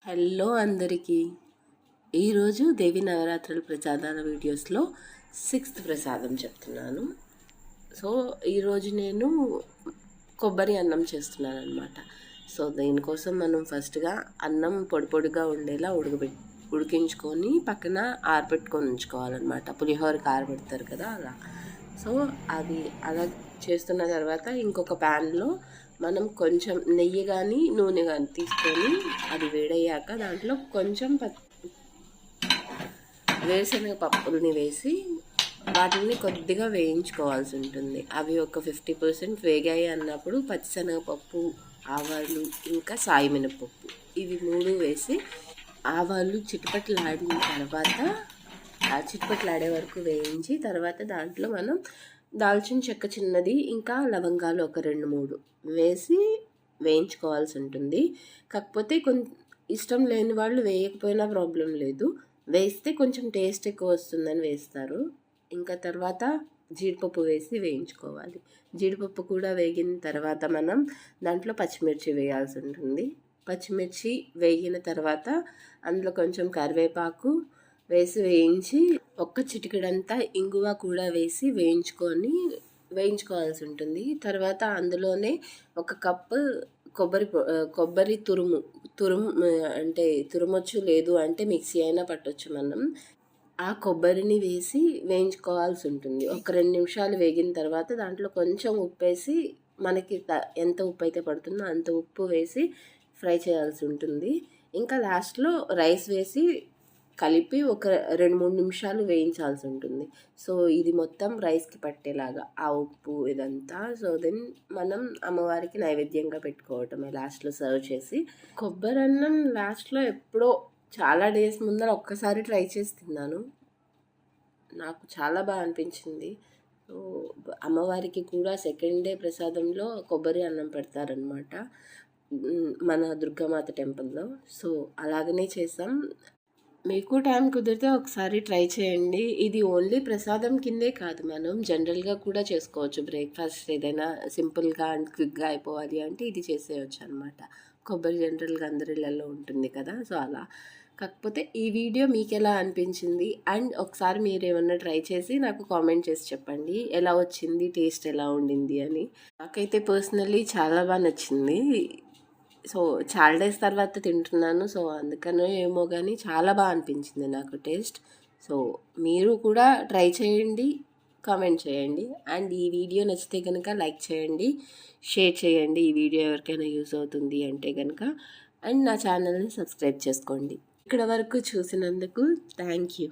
Hello అందరికీ. ఈరోజు దేవి నవరాత్రుల ప్రసాదాల వీడియోస్లో 6th ప్రసాదం చెప్తున్నాను. సో ఈరోజు నేను కొబ్బరి అన్నం చేస్తున్నాను అనమాట. సో దీనికోసం మనం ఫస్ట్గా అన్నం పొడి పొడిగా ఉండేలా ఉడికించుకొని పక్కన ఆరబెట్టుకొని ఉంచుకోవాలన్నమాట. పులిహోరకి ఆరబెడతారు కదా అలా. సో అది అలా చేస్తున్న తర్వాత ఇంకొక ప్యాన్లో మనం కొంచెం నెయ్యి కానీ నూనె కానీ తీసుకొని అది వేడయ్యాక దాంట్లో కొంచెం వేరుశనగ పప్పుల్ని వేసి వాటిని కొద్దిగా వేయించుకోవాల్సి ఉంటుంది. అవి ఒక 50% వేగాయి అన్నప్పుడు పచ్చిశనగపప్పు, ఆవాలు, ఇంకా సాయి మినపప్పు ఇవి 3 వేసి ఆవాలు చిటపటలాడిన తర్వాత చిటపటలాడే వరకు వేయించి తర్వాత దాంట్లో మనం దాల్చిన చెక్క చిన్నది ఇంకా లవంగాలు ఒక 2-3 వేసి వేయించుకోవాల్సి ఉంటుంది. కాకపోతే ఇష్టం లేని వాళ్ళు వేయకపోయినా ప్రాబ్లం లేదు, వేస్తే కొంచెం టేస్ట్ ఎక్కువ వస్తుందని వేస్తారు. ఇంకా తర్వాత జీడిపప్పు వేసి వేయించుకోవాలి. జీడిపప్పు కూడా వేగిన తర్వాత మనం దాంట్లో పచ్చిమిర్చి వేయాల్సి ఉంటుంది. పచ్చిమిర్చి వేగిన తర్వాత అందులో కొంచెం కరివేపాకు వేసి వేయించి ఒక్క చిటికెడంతా ఇంగువ కూడా వేసి వేయించుకోవాల్సి ఉంటుంది. తర్వాత అందులోనే 1 కప్పు కొబ్బరి తురుము అంటే తురుమొచ్చు, లేదు అంటే మిక్సీ అయినా పట్టొచ్చు. మనం ఆ కొబ్బరిని వేసి వేయించుకోవాల్సి ఉంటుంది. ఒక 2 నిమిషాలు వేగిన తర్వాత దాంట్లో కొంచెం ఉప్పు వేసి మనకి ఎంత ఉప్పు అయితే పడుతుందో అంత ఉప్పు వేసి ఫ్రై చేయాల్సి ఉంటుంది. ఇంకా లాస్ట్లో రైస్ వేసి కలిపి ఒక 2-3 నిమిషాలు వేయించాల్సి ఉంటుంది. సో ఇది మొత్తం రైస్కి పట్టేలాగా ఆ ఉప్పు ఇదంతా. సో దెన్ మనం అమ్మవారికి నైవేద్యంగా పెట్టుకోవటమే లాస్ట్లో సర్వ్ చేసి. కొబ్బరి అన్నం లాస్ట్లో ఎప్పుడో చాలా డేస్ ముందర ఒక్కసారి ట్రై చేసి తిన్నాను, నాకు చాలా బాగా అనిపించింది. సో అమ్మవారికి కూడా 2nd డే ప్రసాదంలో కొబ్బరి అన్నం పెడతారనమాట మన దుర్గామాత టెంపుల్లో. సో అలాగనే చేసాం. మీకు టైం కుదిరితే ఒకసారి ట్రై చేయండి. ఇది ఓన్లీ ప్రసాదం కిందే కాదు, మనం జనరల్గా కూడా చేసుకోవచ్చు. బ్రేక్ఫాస్ట్ ఏదైనా సింపుల్గా అండ్ క్విక్గా అయిపోవాలి అంటే ఇది చేసేయచ్చు అనమాట. కొబ్బరి జనరల్గా అందరి ఇళ్ళల్లో ఉంటుంది కదా, సో అలా. కాకపోతే ఈ వీడియో మీకు ఎలా అనిపించింది అండ్ ఒకసారి మీరు ఏమన్నా ట్రై చేసి నాకు కామెంట్ చేసి చెప్పండి ఎలా వచ్చింది, టేస్ట్ ఎలా ఉండింది అని. నాకైతే పర్సనల్లీ చాలా బాగా నచ్చింది. సో చాలా డేస్ తర్వాత తింటున్నాను, సో అందుకనే ఏమో కానీ చాలా బాగా అనిపించింది నాకు టేస్ట్. సో మీరు కూడా ట్రై చేయండి, కామెంట్ చేయండి. అండ్ ఈ వీడియో నచ్చితే కనుక లైక్ చేయండి, షేర్ చేయండి ఈ వీడియో ఎవరికైనా యూజ్ అవుతుంది అంటే కనుక. అండ్ నా ఛానల్ని సబ్స్క్రైబ్ చేసుకోండి. ఇక్కడ వరకు చూసినందుకు థ్యాంక్ యూ.